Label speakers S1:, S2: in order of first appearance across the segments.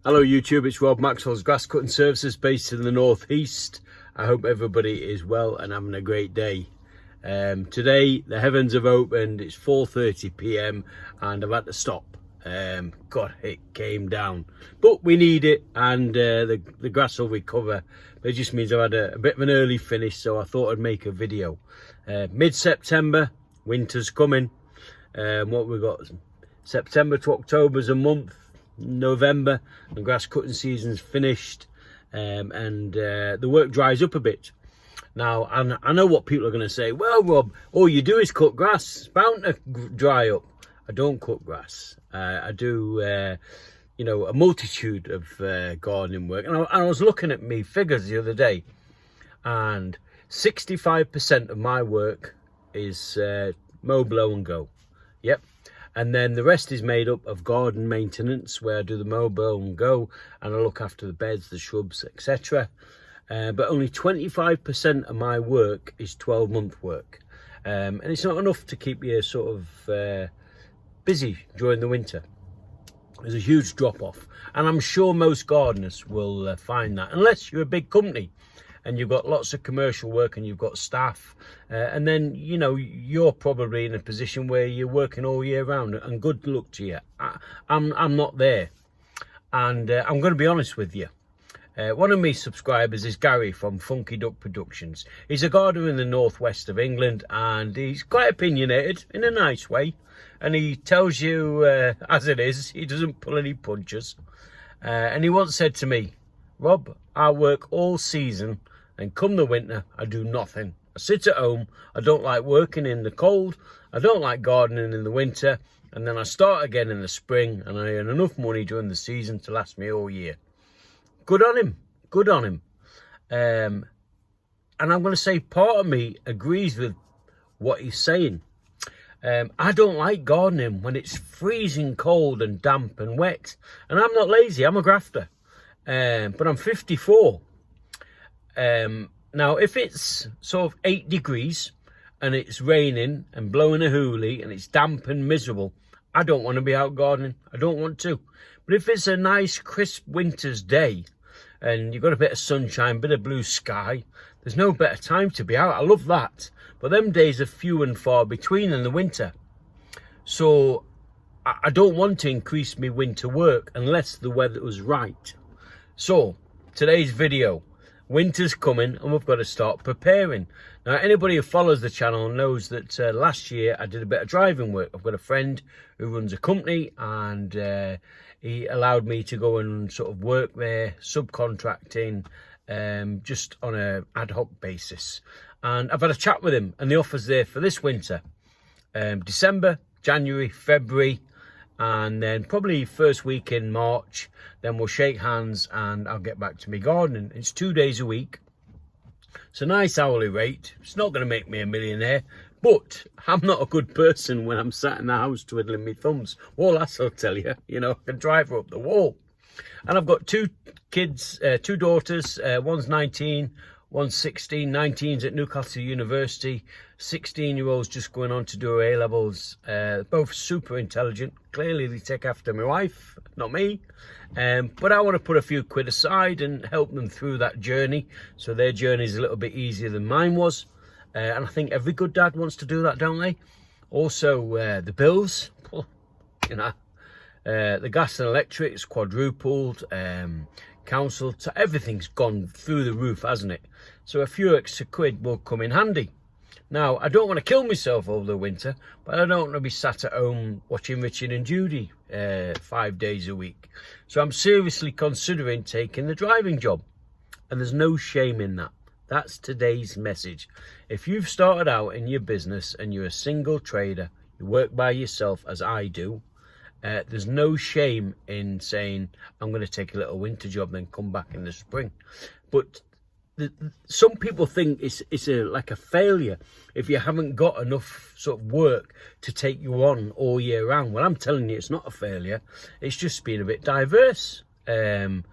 S1: Hello YouTube, it's Rob, Maxwells Grass Cutting Services based in the northeast. I hope everybody is well and having a great day. Today the heavens have opened, it's 4:30 p.m. and I've had to stop. God, it came down, but we need it, and the grass will recover. It just means I've had a bit of an early finish, so I thought I'd make a video. Mid-September, winter's coming. What we've got, September to October's a month. November, the grass cutting season's finished, and the work dries up a bit. Now, I know what people are going to say. Well, Rob, all you do is cut grass. It's bound to dry up. I don't cut grass. I do, you know, a multitude of gardening work. And I was looking at me figures the other day, and 65% of my work is mow, blow and go. Yep. And then the rest is made up of garden maintenance, where I do the mow, blow and go, and I look after the beds, the shrubs, etc. But only 25% of my work is 12-month work. And it's not enough to keep you sort of busy during the winter. There's a huge drop-off. And I'm sure most gardeners will find that, unless you're a big company and you've got lots of commercial work and you've got staff, and then, you know, you're probably in a position where you're working all year round, and good luck to you. I'm not there, and I'm going to be honest with you. One of my subscribers is Gary from Funky Duck Productions. He's a gardener in the northwest of England, and he's quite opinionated in a nice way, and he tells you as it is. He doesn't pull any punches, and he once said to me, Rob, I work all season, and come the winter, I do nothing. I sit at home. I don't like working in the cold. I don't like gardening in the winter. And then I start again in the spring, and I earn enough money during the season to last me all year. Good on him. Good on him. And I'm going to say part of me agrees with what he's saying. I don't like gardening when it's freezing cold and damp and wet. And I'm not lazy. I'm a grafter. But I'm 54. Now, if it's sort of 8 degrees and it's raining and blowing a hoolie and it's damp and miserable, I don't want to be out gardening. I don't want to. But if it's a nice, crisp winter's day and you've got a bit of sunshine, bit of blue sky, there's no better time to be out. I love that. But them days are few and far between in the winter. So I don't want to increase my winter work unless the weather was right. So today's video. Winter's coming and we've got to start preparing. Now, anybody who follows the channel knows that last year I did a bit of driving work. I've got a friend who runs a company, and he allowed me to go and sort of work there, subcontracting, just on an ad hoc basis. And I've had a chat with him, and the offer's there for this winter. December, January, February, and then probably first week in March, then we'll shake hands and I'll get back to me gardening. It's 2 days a week. It's a nice hourly rate. It's not going to make me a millionaire, but I'm not a good person when I'm sat in the house twiddling my thumbs. All that I'll tell you, you know, I can drive her up the wall. And I've got 2 kids, 2 daughters. One's 19, one's 16. 19's at Newcastle University. 16-year-old's just going on to do her A-levels. Both super intelligent. Clearly they take after my wife, not me. But I want to put a few quid aside and help them through that journey, so their journey is a little bit easier than mine was. And I think every good dad wants to do that, don't they? Also, the bills, you know, the gas and electric's quadrupled. Council, everything's gone through the roof, hasn't it? So a few extra quid will come in handy. Now, I don't want to kill myself over the winter, but I don't want to be sat at home watching Richard and Judy 5 days a week. So I'm seriously considering taking the driving job. And there's no shame in that. That's today's message. If you've started out in your business and you're a single trader, you work by yourself as I do, there's no shame in saying, I'm going to take a little winter job, then come back in the spring. But some people think it's like a failure if you haven't got enough sort of work to take you on all year round. Well, I'm telling you, it's not a failure. It's just being a bit diverse. And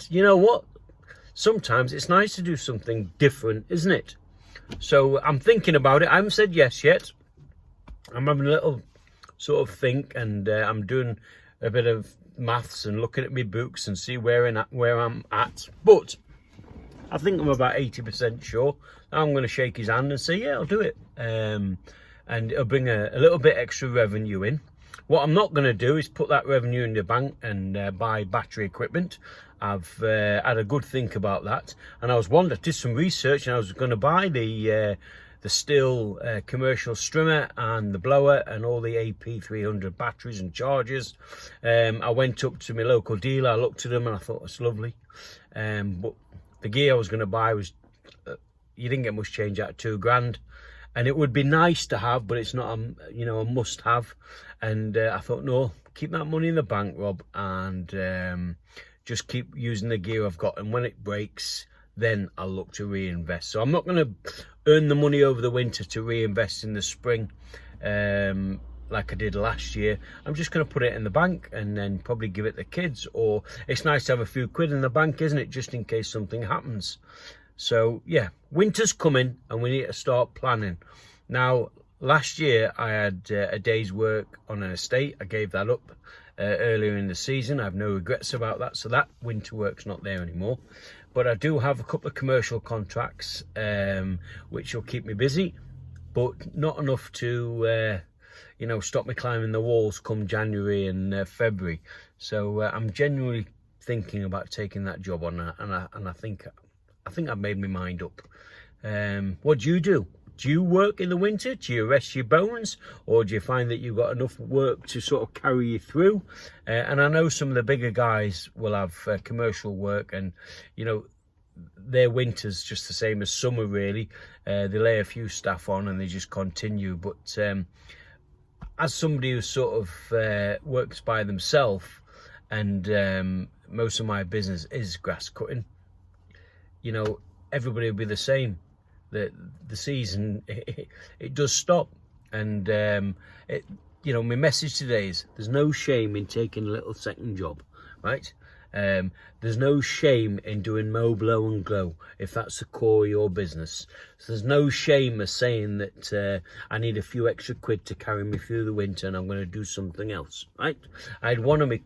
S1: you know what? Sometimes it's nice to do something different, isn't it? So I'm thinking about it. I haven't said yes yet. I'm having a little sort of think, and I'm doing a bit of maths and looking at my books and see where I'm at. But I think I'm about 80% sure. I'm going to shake his hand and say, yeah, I'll do it. And it'll bring a little bit extra revenue in. What I'm not going to do is put that revenue in the bank and buy battery equipment. I've had a good think about that, and I did some research, and I was going to buy the Stihl commercial strimmer and the blower and all the AP300 batteries and chargers. I went up to my local dealer, I looked at them and I thought it's lovely. But the gear I was going to buy was, you didn't get much change out of £2,000. And it would be nice to have, but it's not a must have. And I thought, no, keep that money in the bank, Rob, and just keep using the gear I've got. And when it breaks, then I'll look to reinvest. So I'm not going to earn the money over the winter to reinvest in the spring like I did last year. I'm just going to put it in the bank and then probably give it the kids. Or it's nice to have a few quid in the bank, isn't it, just in case something happens. So yeah, winter's coming and we need to start planning. Now, last year I had a day's work on an estate. I gave that up earlier in the season. I have no regrets about that. So that winter work's not there anymore. But I do have a couple of commercial contracts which will keep me busy, but not enough to stop me climbing the walls come January and February. So I'm genuinely thinking about taking that job on, and I think I've made my mind up. What do you do? Do you work in the winter? Do you rest your bones? Or do you find that you've got enough work to sort of carry you through? And I know some of the bigger guys will have commercial work, and, their winter's just the same as summer, really. They lay a few staff on and they just continue. But as somebody who sort of works by themselves, and most of my business is grass cutting, everybody will be the same. The season, it does stop. And my message today is there's no shame in taking a little second job, right? There's no shame in doing mow, blow and glow if that's the core of your business. So there's no shame of saying that I need a few extra quid to carry me through the winter and I'm going to do something else, right? I had one of my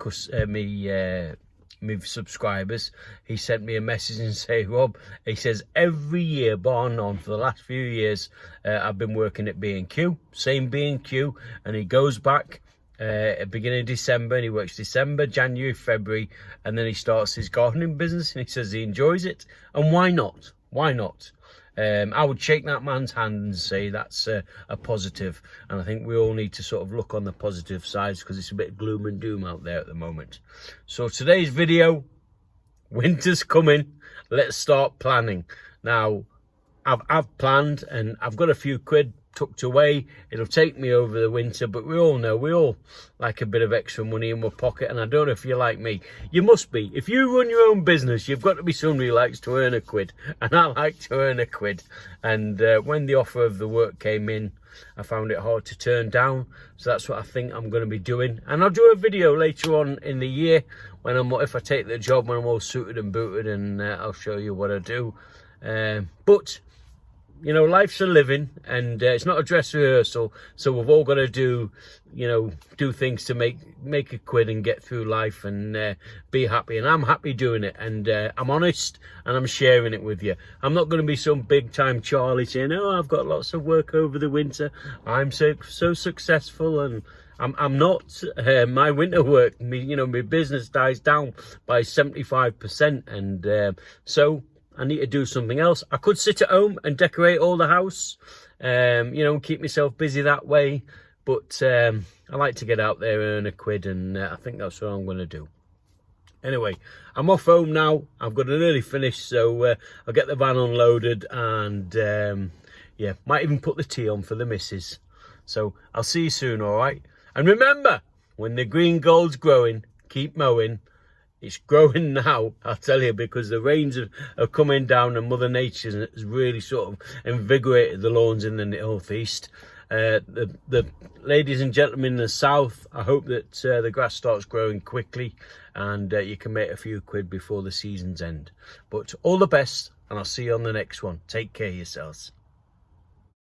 S1: subscribers, he sent me a message and say, Rob, he says, every year bar none for the last few years I've been working at B&Q, same B&Q, and he goes back at the beginning of December and he works December, January, February, and then he starts his gardening business, and he says he enjoys it. And why not? I would shake that man's hand and say that's a positive, and I think we all need to sort of look on the positive sides, because it's a bit gloom and doom out there at the moment. So today's video, winter's coming, let's start planning. Now, I've planned and I've got a few quid tucked away. It'll take me over the winter, but we all know, we all like a bit of extra money in our pocket, and I don't know if you're like me. You must be. If you run your own business, you've got to be somebody who likes to earn a quid, and I like to earn a quid. And when the offer of the work came in, I found it hard to turn down. So that's what I think I'm going to be doing, and I'll do a video later on in the year when if I take the job, when I'm all suited and booted, and I'll show you what I do. But life's a living, and it's not a dress rehearsal, so we've all got to do things to make a quid and get through life and be happy. And I'm happy doing it, and I'm honest, and I'm sharing it with you. I'm not going to be some big time Charlie saying, oh, I've got lots of work over the winter, I'm so successful, and I'm not. My winter work, my business dies down by 75%, and so I need to do something else. I could sit at home and decorate all the house, keep myself busy that way. But I like to get out there and earn a quid, and I think that's what I'm going to do. Anyway, I'm off home now. I've got an early finish, so I'll get the van unloaded, and might even put the tea on for the missus. So I'll see you soon, all right? And remember, when the green gold's growing, keep mowing. It's growing now, I'll tell you, because the rains are coming down and Mother Nature has really sort of invigorated the lawns in the northeast. The ladies and gentlemen in the south, I hope that the grass starts growing quickly and you can make a few quid before the season's end. But all the best, and I'll see you on the next one. Take care of yourselves.